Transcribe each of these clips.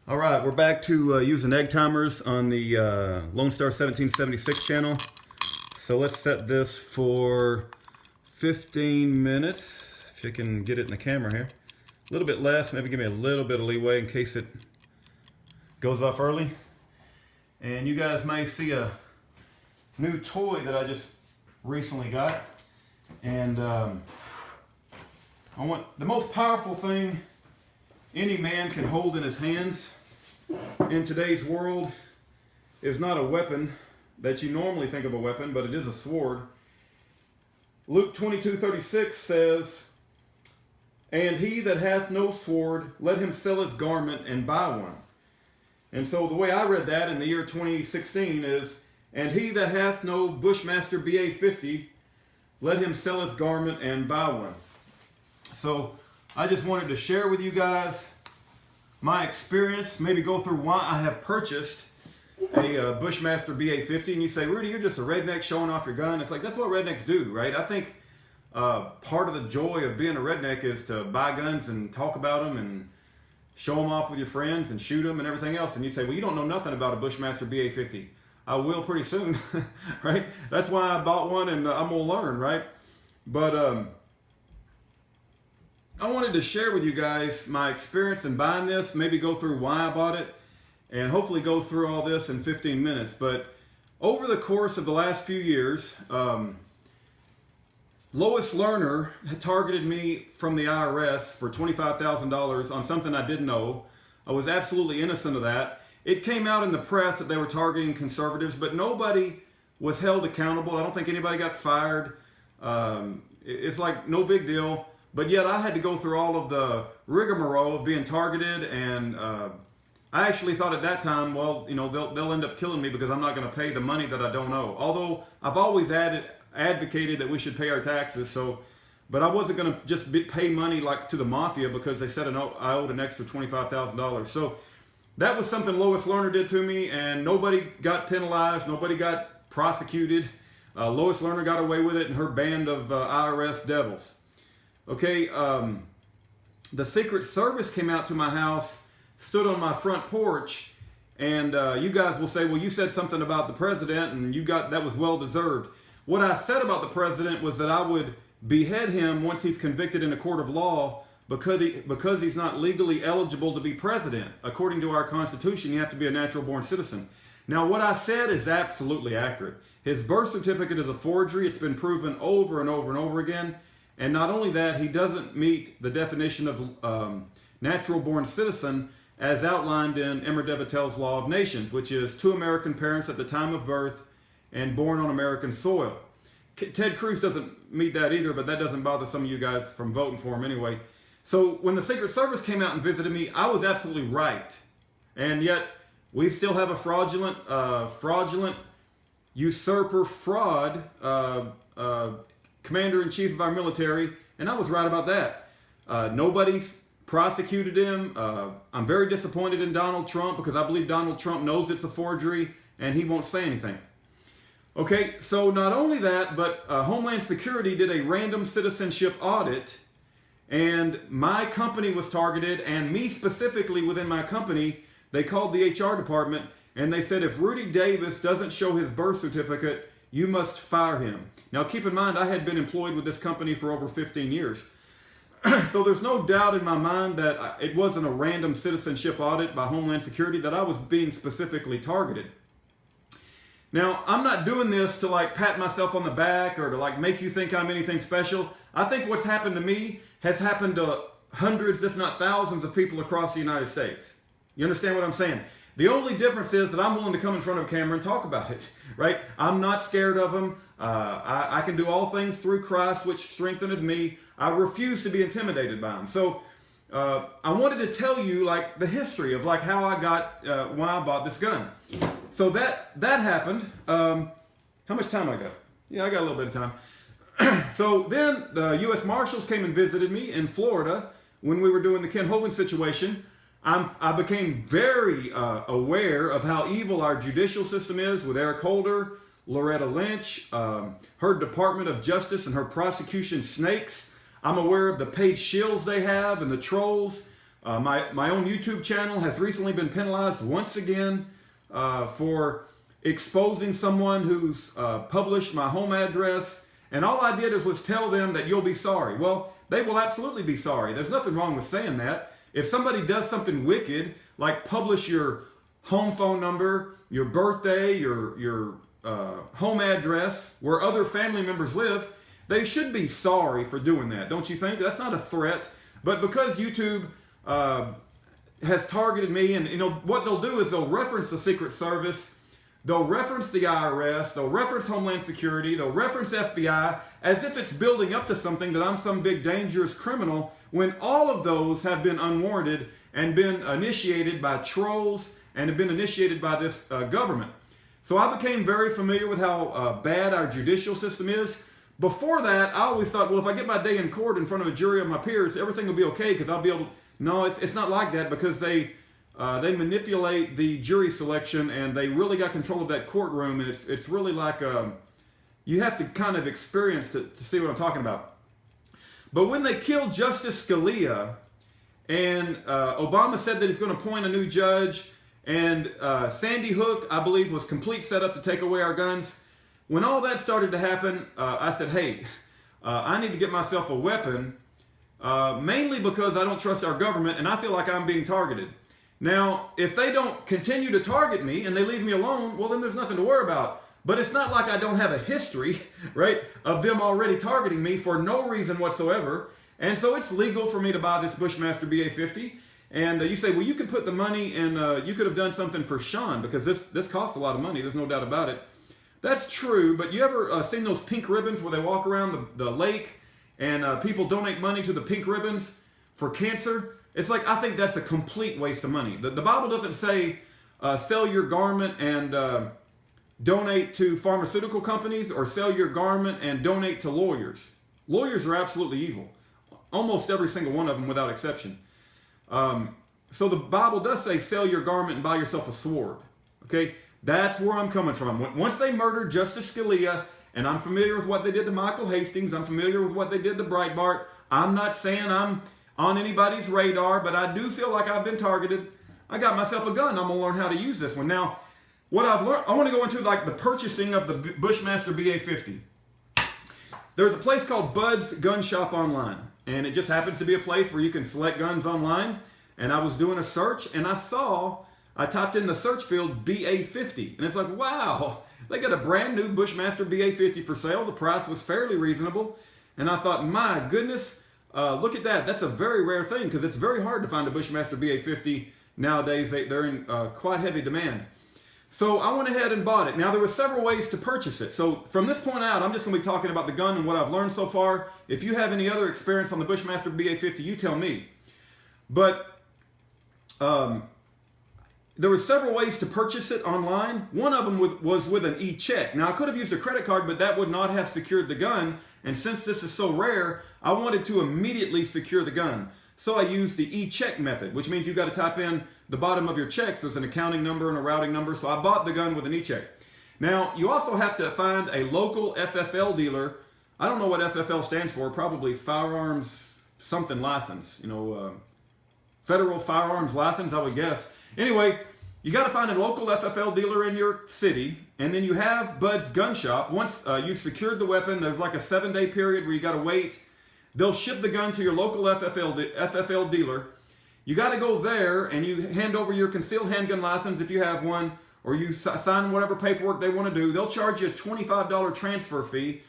All right, we're back to using egg timers on the Lone Star 1776 channel. So let's set this for 15 minutes, if you can get it in the camera here. A little bit less, maybe give me a little bit of leeway in case it goes off early. And you guys may see a new toy that I just recently got. And I want the most powerful thing any man can hold in his hands in today's world is not a weapon that you normally think of a weapon, but it is a sword. Luke 22:36 says, "And he that hath no sword, let him sell his garment and buy one." And so the way I read that in the year 2016 is, "And he that hath no Bushmaster BA50, let him sell his garment and buy one." So I just wanted to share with you guys my experience, maybe go through why I have purchased a Bushmaster BA50. And you say, "Rudy, you're just a redneck showing off your gun." It's like, that's what rednecks do, right? I think part of the joy of being a redneck is to buy guns and talk about them and show them off with your friends and shoot them and everything else. And you say, "Well, you don't know nothing about a Bushmaster BA50. I will pretty soon, right? That's why I bought one, and I'm gonna learn, right? But I wanted to share with you guys my experience in buying this, maybe go through why I bought it, and hopefully go through all this in 15 minutes. But over the course of the last few years, Lois Lerner had targeted me from the IRS for $25,000 on something I didn't know. I was absolutely innocent of that. It came out in the press that they were targeting conservatives, but nobody was held accountable. I don't think anybody got fired. It's like no big deal. But yet I had to go through all of the rigmarole of being targeted, and I actually thought at that time, well, you know, they'll end up killing me because I'm not going to pay the money that I don't owe. Although I've always advocated that we should pay our taxes, but I wasn't going to just pay money like to the mafia because they said I owed an extra $25,000. So that was something Lois Lerner did to me, and nobody got penalized, nobody got prosecuted. Lois Lerner got away with it and her band of IRS devils. Okay, the Secret Service came out to my house, stood on my front porch, and you guys will say, "Well, you said something about the president, and that was well deserved." What I said about the president was that I would behead him once he's convicted in a court of law because he's not legally eligible to be president. According to our Constitution, you have to be a natural-born citizen. Now, what I said is absolutely accurate. His birth certificate is a forgery. It's been proven over and over and over again. And not only that, he doesn't meet the definition of natural-born citizen as outlined in Emmer Devitel's Law of Nations, which is 2 American parents at the time of birth and born on American soil. Ted Cruz doesn't meet that either, but that doesn't bother some of you guys from voting for him anyway. So when the Secret Service came out and visited me, I was absolutely right. And yet, we still have a fraudulent usurper fraud commander-in-chief of our military, and I was right about that. Nobody's prosecuted him. I'm very disappointed in Donald Trump because I believe Donald Trump knows it's a forgery and he won't say anything. Okay, so not only that, but Homeland Security did a random citizenship audit, and my company was targeted, and me specifically within my company. They called the HR department and they said, "If Rudy Davis doesn't show his birth certificate, you must fire him." Now keep in mind, I had been employed with this company for over 15 years. So there's no doubt in my mind that it wasn't a random citizenship audit by Homeland Security, that I was being specifically targeted. Now, I'm not doing this to like pat myself on the back or to like make you think I'm anything special. I think what's happened to me has happened to hundreds, if not thousands of people across the United States. You understand what I'm saying? The only difference is that I'm willing to come in front of a camera and talk about it, right? I'm not scared of them. I can do all things through Christ, which strengthens me. I refuse to be intimidated by them. So I wanted to tell you like the history of like how I got, why I bought this gun. So that happened. How much time I got? Yeah, I got a little bit of time. So then the U.S. Marshals came and visited me in Florida when we were doing the Ken Hovind situation. I became very aware of how evil our judicial system is with Eric Holder, Loretta Lynch, her Department of Justice and her prosecution snakes. I'm aware of the paid shills they have and the trolls. My own YouTube channel has recently been penalized once again for exposing someone who's published my home address. And all I did was tell them that you'll be sorry. Well, they will absolutely be sorry. There's nothing wrong with saying that. If somebody does something wicked, like publish your home phone number, your birthday, your home address, where other family members live, they should be sorry for doing that, don't you think? That's not a threat. But because YouTube has targeted me, and what they'll do is they'll reference the Secret Service, they'll reference the IRS, they'll reference Homeland Security, they'll reference FBI, as if it's building up to something that I'm some big dangerous criminal, when all of those have been unwarranted and been initiated by trolls and have been initiated by this government. So I became very familiar with how bad our judicial system is. Before that, I always thought, well, if I get my day in court in front of a jury of my peers, everything will be okay because I'll be able to... No, it's not like that, because they manipulate the jury selection, and they really got control of that courtroom, and it's really like you have to kind of experience to see what I'm talking about. But when they killed Justice Scalia, and Obama said that he's going to appoint a new judge, and Sandy Hook, I believe, was complete setup to take away our guns. When all that started to happen, I said, hey, I need to get myself a weapon, mainly because I don't trust our government, and I feel like I'm being targeted. Now, if they don't continue to target me and they leave me alone, well, then there's nothing to worry about. But it's not like I don't have a history, right, of them already targeting me for no reason whatsoever. And so it's legal for me to buy this Bushmaster BA50. And you say, well, you could put the money in, you could have done something for Sean, because this costs a lot of money. There's no doubt about it. That's true, but you ever seen those pink ribbons where they walk around the lake and people donate money to the pink ribbons for cancer? It's like, I think that's a complete waste of money. The Bible doesn't say sell your garment and donate to pharmaceutical companies, or sell your garment and donate to lawyers. Lawyers are absolutely evil. Almost every single one of them without exception. So the Bible does say sell your garment and buy yourself a sword. Okay, that's where I'm coming from. Once they murdered Justice Scalia, and I'm familiar with what they did to Michael Hastings, I'm familiar with what they did to Breitbart. I'm not saying I'm on anybody's radar, but I do feel like I've been targeted. I got myself a gun. I'm gonna learn how to use this one. Now, what I've learned, I want to go into like the purchasing of the Bushmaster BA50. There's a place called Bud's Gun Shop online, and it just happens to be a place where you can select guns online. And I was doing a search, and I typed in the search field BA50, and it's like, wow, they got a brand new Bushmaster BA50 for sale. The price was fairly reasonable, and I thought, my goodness, look at that. That's a very rare thing, because it's very hard to find a Bushmaster BA50 nowadays. They're in quite heavy demand. So I went ahead and bought it. Now, there were several ways to purchase it. So from this point out, I'm just going to be talking about the gun and what I've learned so far. If you have any other experience on the Bushmaster BA50, you tell me. But there were several ways to purchase it online. One of them was with an e-check. Now, I could have used a credit card, but that would not have secured the gun. And since this is so rare, I wanted to immediately secure the gun. So I used the e-check method, which means you've got to type in the bottom of your checks. There's an accounting number and a routing number. So I bought the gun with an e-check. Now, you also have to find a local FFL dealer. I don't know what FFL stands for. Probably firearms something license. Federal firearms license, I would guess. Anyway, you got to find a local FFL dealer in your city, and then you have Bud's Gun Shop. Once you've secured the weapon, there's like a 7-day period where you got to wait. They'll ship the gun to your local FFL dealer. You got to go there, and you hand over your concealed handgun license if you have one, or you sign whatever paperwork they want to do. They'll charge you a $25 transfer fee.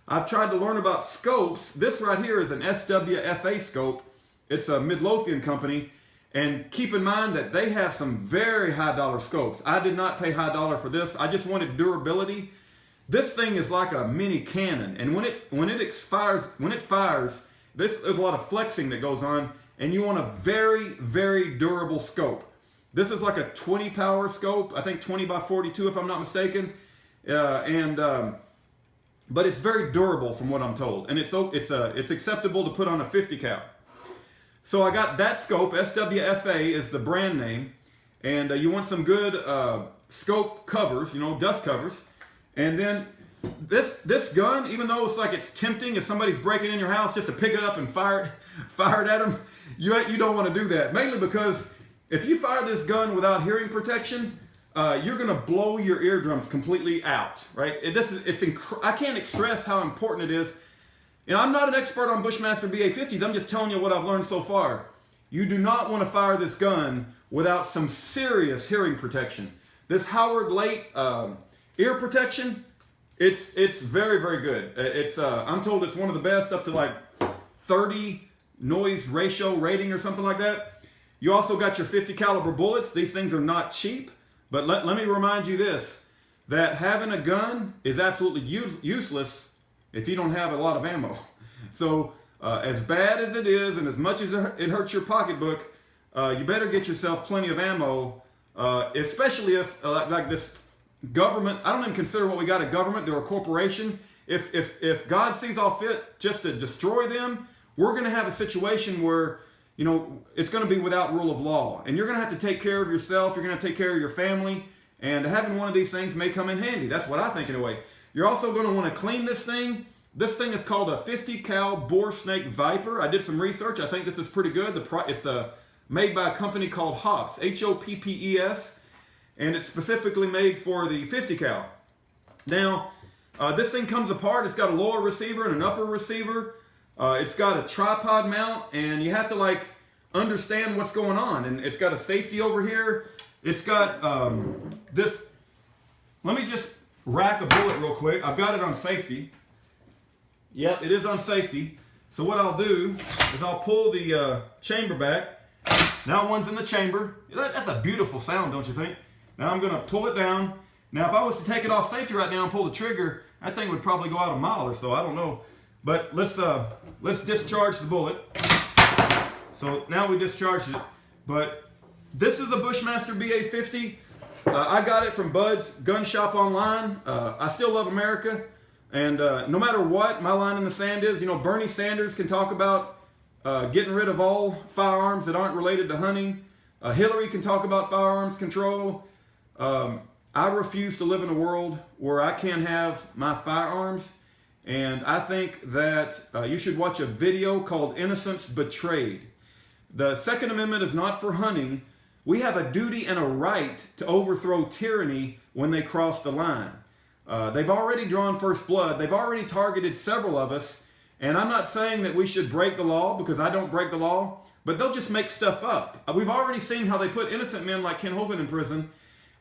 I've tried to learn about scopes. This right here is an SWFA scope. It's a Midlothian company, and keep in mind that they have some very high dollar scopes. I did not pay high dollar for this. I just wanted durability. This thing is like a mini cannon, and when it fires, there's a lot of flexing that goes on, and you want a very, very durable scope. This is like a 20 power scope, I think 20 by 42 if I'm not mistaken, but it's very durable from what I'm told, and it's acceptable to put on a 50 cal. So I got that scope. SWFA is the brand name, and you want some good scope covers, dust covers. And then This gun, even though it's tempting if somebody's breaking in your house just to pick it up and fire it at them, you don't want to do that. Mainly because if you fire this gun without hearing protection, you're going to blow your eardrums completely out, right? I can't stress how important it is. And I'm not an expert on Bushmaster BA50s. I'm just telling you what I've learned so far. You do not want to fire this gun without some serious hearing protection. This Howard Late ear protection, it's very, very good. I'm told it's one of the best, up to like 30 noise ratio rating or something like that. You also got your 50 caliber bullets. These things are not cheap, but let me remind you this, that having a gun is absolutely useless if you don't have a lot of ammo. So as bad as it is and as much as it hurts your pocketbook, you better get yourself plenty of ammo, especially if like this government, I don't even consider what we got a government, they're a corporation. If God sees all fit just to destroy them, we're going to have a situation where, you know, it's going to be without rule of law. And you're going to have to take care of yourself, you're going to take care of your family, and having one of these things may come in handy. That's what I think anyway. You're also going to want to clean this thing. This thing is called a 50 cal bore snake Viper. I did some research. I think this is pretty good. It's made by a company called Hoppes, Hoppes, and it's specifically made for the 50 cal. Now, this thing comes apart. It's got a lower receiver and an upper receiver. It's got a tripod mount, and you have to like understand what's going on. And it's got a safety over here. It's got this. Let me just rack a bullet real quick. I've got it on safety. Yep, it is on safety. So what I'll do is I'll pull the chamber back. Now one's in the chamber. That's a beautiful sound, don't you think? Now I'm going to pull it down. Now if I was to take it off safety right now and pull the trigger, that thing would probably go out a mile or so. I don't know. But let's discharge the bullet. So now we discharged it. But this is a Bushmaster BA50. I got it from Bud's Gun Shop online. I still love America. And no matter what my line in the sand is, you know, Bernie Sanders can talk about getting rid of all firearms that aren't related to hunting. Hillary can talk about firearms control. I refuse to live in a world where I can't have my firearms. And I think that you should watch a video called Innocence Betrayed. The Second Amendment is not for hunting. We have a duty and a right to overthrow tyranny when they cross the line. They've already drawn first blood. They've already targeted several of us. And I'm not saying that we should break the law, because I don't break the law, but they'll just make stuff up. We've already seen how they put innocent men like Ken Hovind in prison.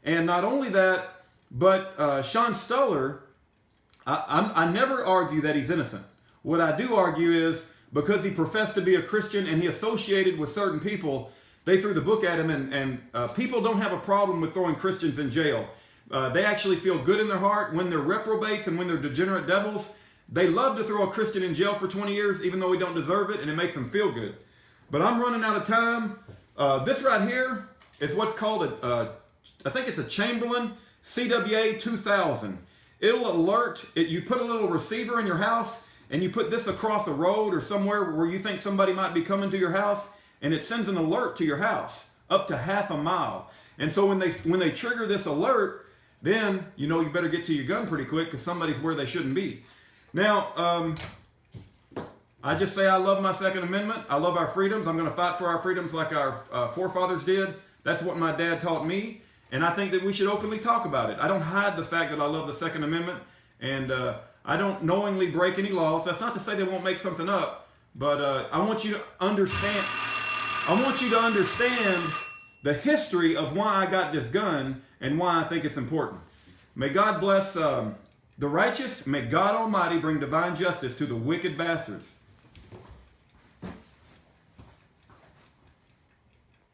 And not only that, but Sean Stoller, I never argue that he's innocent. What I do argue is because he professed to be a Christian and he associated with certain people, they threw the book at him, and people don't have a problem with throwing Christians in jail. They actually feel good in their heart when they're reprobates and when they're degenerate devils. They love to throw a Christian in jail for 20 years, even though we don't deserve it, and it makes them feel good. But I'm running out of time. This right here is what's called I think it's a Chamberlain CWA 2000. It'll alert, you put a little receiver in your house, and you put this across a road or somewhere where you think somebody might be coming to your house, and it sends an alert to your house up to half a mile. And so when they trigger this alert, then you know you better get to your gun pretty quick, because somebody's where they shouldn't be. Now, I just say I love my Second Amendment. I love our freedoms. I'm going to fight for our freedoms like our forefathers did. That's what my dad taught me. And I think that we should openly talk about it. I don't hide the fact that I love the Second Amendment. And I don't knowingly break any laws. That's not to say they won't make something up. But I want you to understand. I want you to understand the history of why I got this gun and why I think it's important. May God bless the righteous. May God Almighty bring divine justice to the wicked bastards.